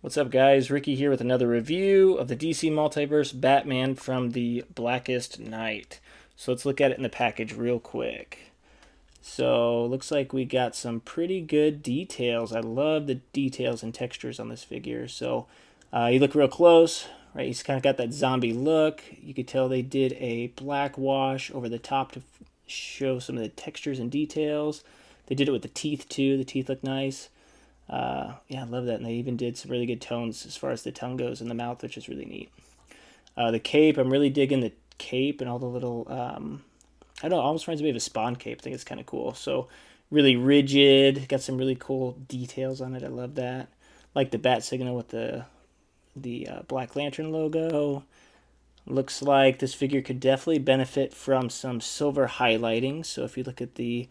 What's up, guys? Ricky here with another review of the DC Multiverse Batman from the Blackest Night. So let's look at it in the package real quick. So looks like we got some pretty good details. I love the details and textures on this figure. So you look real close, right? He's kind of got that zombie look. You could tell they did a black wash over the top to show some of the textures and details. They did it with the teeth too. The teeth look nice. Yeah, I love that. And they even did some really good tones as far as the tongue goes and the mouth, which is really neat. The cape, I'm really digging the cape and all the little, I don't know, almost reminds me of a Spawn cape. I think it's kind of cool. So really rigid, got some really cool details on it. I love that. Like the bat signal with the Black Lantern logo. Looks like this figure could definitely benefit from some silver highlighting. So if you look at the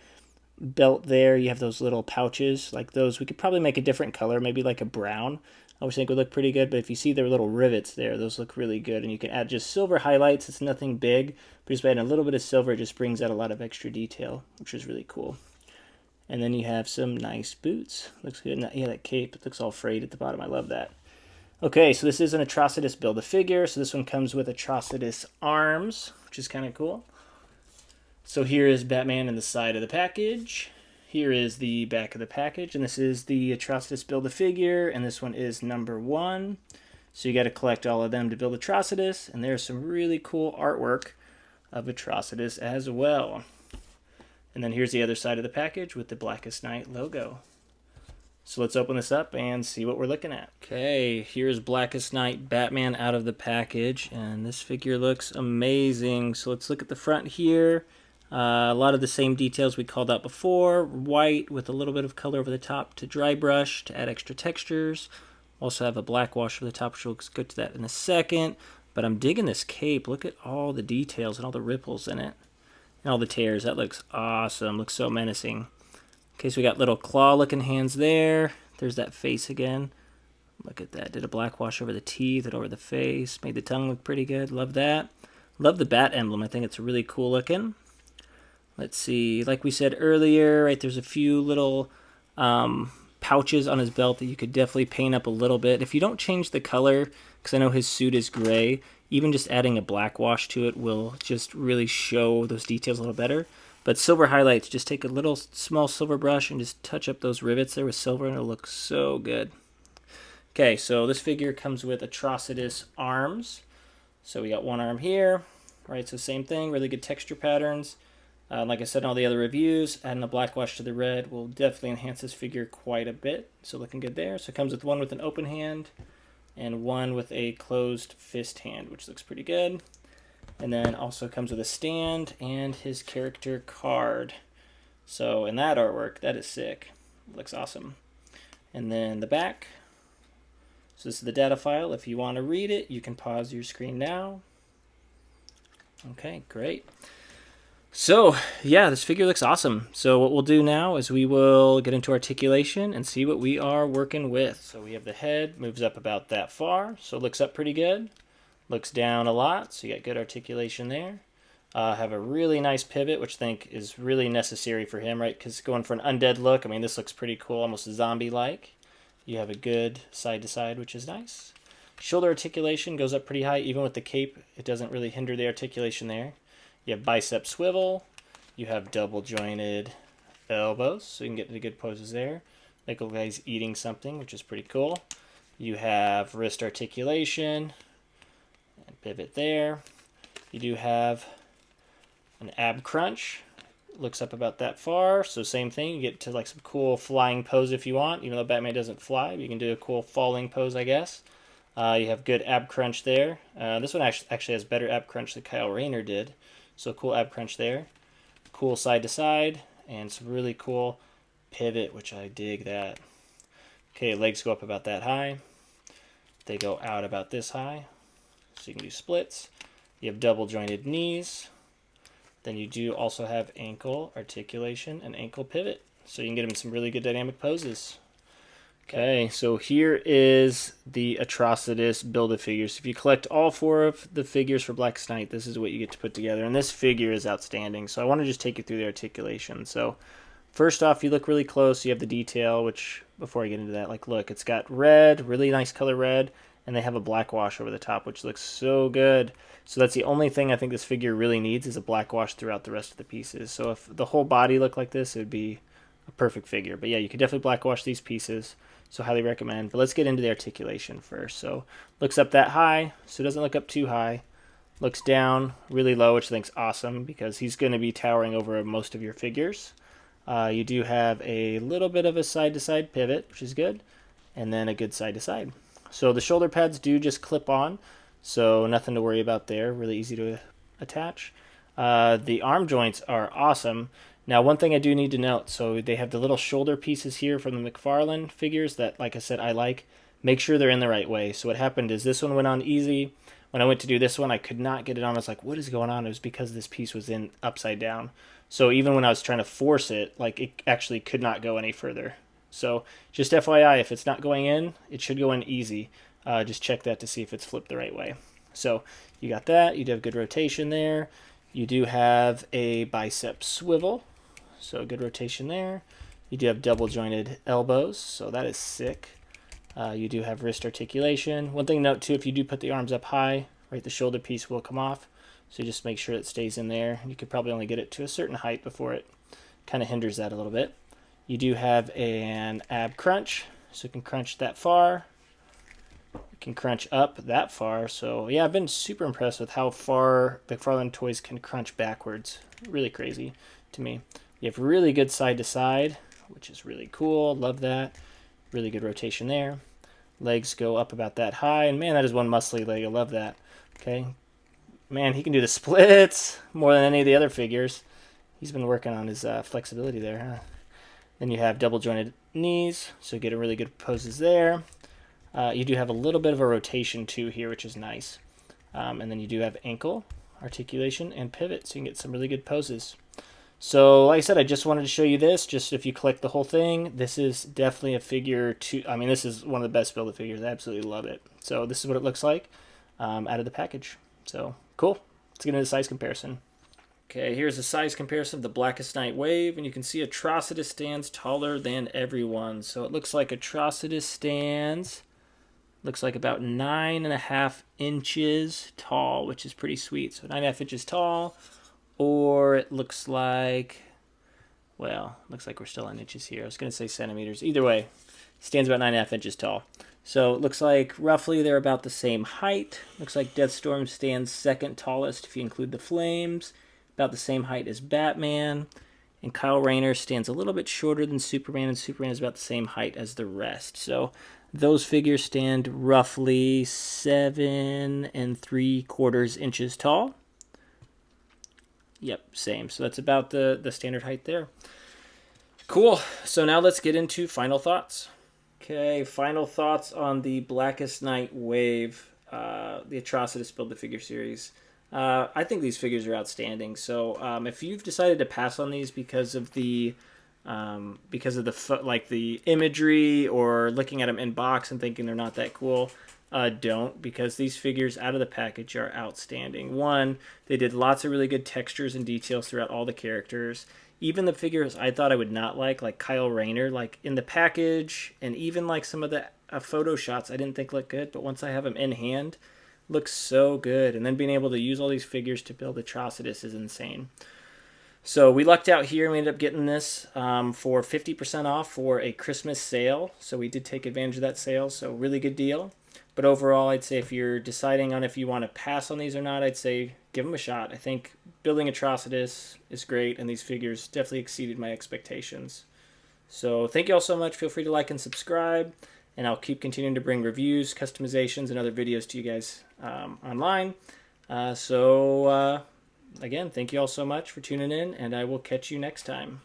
belt there, you have those little pouches like those. We could probably make a different color, maybe like a brown. I always think would look pretty good, but if you see their little rivets there, those look really good. And you can add just silver highlights. It's nothing big, but just adding a little bit of silver, it just brings out a lot of extra detail, which is really cool. And then you have some nice boots. Looks good. And yeah, that cape, it looks all frayed at the bottom. I love that. Okay, so this is an Atrocitus Build-A-Figure. So this one comes with Atrocitus arms, which is kind of cool. So here is Batman in the side of the package. Here is the back of the package, and this is the Atrocitus Build-A-Figure, and this one is number 1. So you got to collect all of them to build Atrocitus, and there's some really cool artwork of Atrocitus as well. And then here's the other side of the package with the Blackest Night logo. So let's open this up and see what we're looking at. Okay, here's Blackest Night Batman out of the package, and this figure looks amazing. So let's look at the front here. A lot of the same details we called out before. White with a little bit of color over the top to dry brush to add extra textures. Also have a black wash over the top, which looks good to that in a second. But I'm digging this cape. Look at all the details and all the ripples in it. And all the tears. That looks awesome. Looks so menacing. Okay, so we got little claw-looking hands there. There's that face again. Look at that. Did a black wash over the teeth and over the face. Made the tongue look pretty good. Love that. Love the bat emblem. I think it's really cool looking. Let's see. Like we said earlier, right, there's a few little pouches on his belt that you could definitely paint up a little bit. If you don't change the color, because I know his suit is gray, even just adding a black wash to it will just really show those details a little better. But silver highlights, just take a little small silver brush and just touch up those rivets there with silver, and it'll look so good. Okay, so this figure comes with Atrocitus arms. So we got one arm here, right? So same thing, really good texture patterns. Like I said in all the other reviews, adding a black wash to the red will definitely enhance this figure quite a bit. So looking good there. So it comes with one with an open hand and one with a closed fist hand, which looks pretty good. And then also comes with a stand and his character card. So in that artwork, that is sick. Looks awesome. And then the back. So this is the data file. If you want to read it, you can pause your screen now. Okay, great. So, yeah, this figure looks awesome. So what we'll do now is we will get into articulation and see what we are working with. So we have the head, moves up about that far, so it looks up pretty good. Looks down a lot, so you got good articulation there. Have a really nice pivot, which I think is really necessary for him, right? Because going for an undead look, I mean, this looks pretty cool, almost zombie-like. You have a good side-to-side, which is nice. Shoulder articulation goes up pretty high. Even with the cape, it doesn't really hinder the articulation there. You have bicep swivel. You have double jointed elbows, so you can get into good poses there. Like a guy's eating something, which is pretty cool. You have wrist articulation and pivot there. You do have an ab crunch. Looks up about that far, so same thing. You get to like some cool flying pose if you want. Even though Batman doesn't fly, you can do a cool falling pose, I guess. You have good ab crunch there. This one actually has better ab crunch than Kyle Rayner did. So cool ab crunch there. Cool side to side. And some really cool pivot, which I dig that. Okay, legs go up about that high. They go out about this high. So you can do splits. You have double jointed knees. Then you do also have ankle articulation and ankle pivot. So you can get them in some really good dynamic poses. Okay, so here is the Atrocitus Build-A-Figures. If you collect all 4 of the figures for Blackest Night, this is what you get to put together. And this figure is outstanding. So I want to just take you through the articulation. So first off, you look really close, you have the detail, which, before I get into that, like, look, it's got red, really nice color red, and they have a black wash over the top, which looks so good. So that's the only thing I think this figure really needs, is a black wash throughout the rest of the pieces. So if the whole body looked like this, it would be a perfect figure. But yeah, you could definitely black wash these pieces, so highly recommend. But let's get into the articulation first. So looks up that high, so it doesn't look up too high. Looks down really low, which I think's awesome, because he's going to be towering over most of your figures. You do have a little bit of a side-to-side pivot, which is good, and then a good side-to-side. So the shoulder pads do just clip on, so nothing to worry about there. Really easy to attach. The arm joints are awesome. Now, one thing I do need to note, so they have the little shoulder pieces here from the McFarlane figures that, like I said, I like. Make sure they're in the right way. So what happened is this one went on easy. When I went to do this one, I could not get it on. I was like, what is going on? It was because this piece was in upside down. So even when I was trying to force it, like, it actually could not go any further. So just FYI, if it's not going in, it should go in easy. Just check that to see if it's flipped the right way. So you got that. You do have good rotation there. You do have a bicep swivel, so good rotation there. You do have double jointed elbows, so that is sick. You do have wrist articulation. One thing to note too, if you do put the arms up high, right, the shoulder piece will come off. So just make sure it stays in there. You could probably only get it to a certain height before it kind of hinders that a little bit. You do have an ab crunch, so you can crunch that far. You can crunch up that far. So yeah, I've been super impressed with how far McFarlane toys can crunch backwards. Really crazy to me. You have really good side to side, which is really cool. Love that. Really good rotation there. Legs go up about that high, and man, that is one muscly leg. I love that. Okay, man, he can do the splits more than any of the other figures. He's been working on his flexibility there, huh? Then you have double jointed knees, so get a really good poses there. You do have a little bit of a rotation too here, which is nice. And then you do have ankle articulation and pivot, so you can get some really good poses. So like I said, I just wanted to show you this. Just if you collect the whole thing, this is definitely a figure to, I mean, this is one of the best build figures. I absolutely love it. So this is what it looks like out of the package. So cool. Let's get into the size comparison. Okay, here's a size comparison of the Blackest Night Wave, and you can see Atrocitus stands taller than everyone. So it looks like Atrocitus stands, looks like about 9.5 inches tall, which is pretty sweet. So 9.5 inches tall. Or it looks like, well, looks like we're still on inches here. I was going to say centimeters. Either way, stands about 9.5 inches tall. So it looks like roughly they're about the same height. Looks like Deathstorm stands second tallest if you include the flames. About the same height as Batman. And Kyle Rayner stands a little bit shorter than Superman, and Superman is about the same height as the rest. So those figures stand roughly 7.75 inches tall. Yep, same. So that's about the standard height there. Cool. So now let's get into final thoughts. Okay, final thoughts on the Blackest Night Wave, the Atrocitus Build-A-Figure series. I think these figures are outstanding. So if you've decided to pass on these because of the imagery or looking at them in box and thinking they're not that cool, don't, because these figures out of the package are outstanding. One, they did lots of really good textures and details throughout all the characters. Even the figures I thought I would not like Kyle Rayner, like in the package, and even like some of the photo shots I didn't think looked good, but once I have them in hand, looks so good. And then being able to use all these figures to build Atrocitus is insane. So we lucked out here. We ended up getting this for 50% off for a Christmas sale. So we did take advantage of that sale, so really good deal. But overall, I'd say if you're deciding on if you want to pass on these or not, I'd say give them a shot. I think building Atrocitus is great, and these figures definitely exceeded my expectations. So thank you all so much. Feel free to like and subscribe, and I'll keep continuing to bring reviews, customizations, and other videos to you guys online. Again, thank you all so much for tuning in, and I will catch you next time.